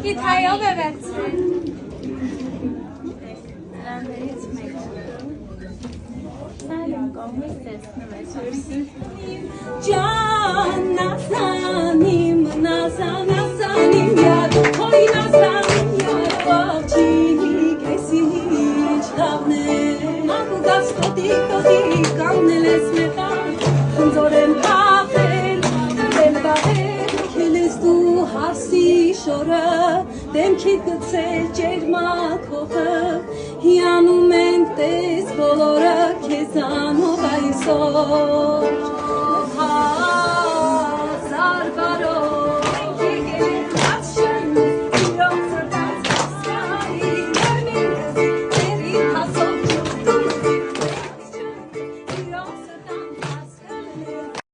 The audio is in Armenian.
Գիթայով է վերցրել։ Նրաններից մեկը։ Սայլում կողմից տեսնում ես ուրսի։ Ջան, նասանիմ, յադ, հոյ նասանիմ, յադ, բավջի, կեսի չտավն է, ակու գասկոտի, կամնել ես մետան, խնձոր եմ կախել, դրվել բաղել, կելես դու հարսի շորը, դեմքի գծել ջերմակ հողը, հիանում ենք տես բոլորը, կեզանով այսօր,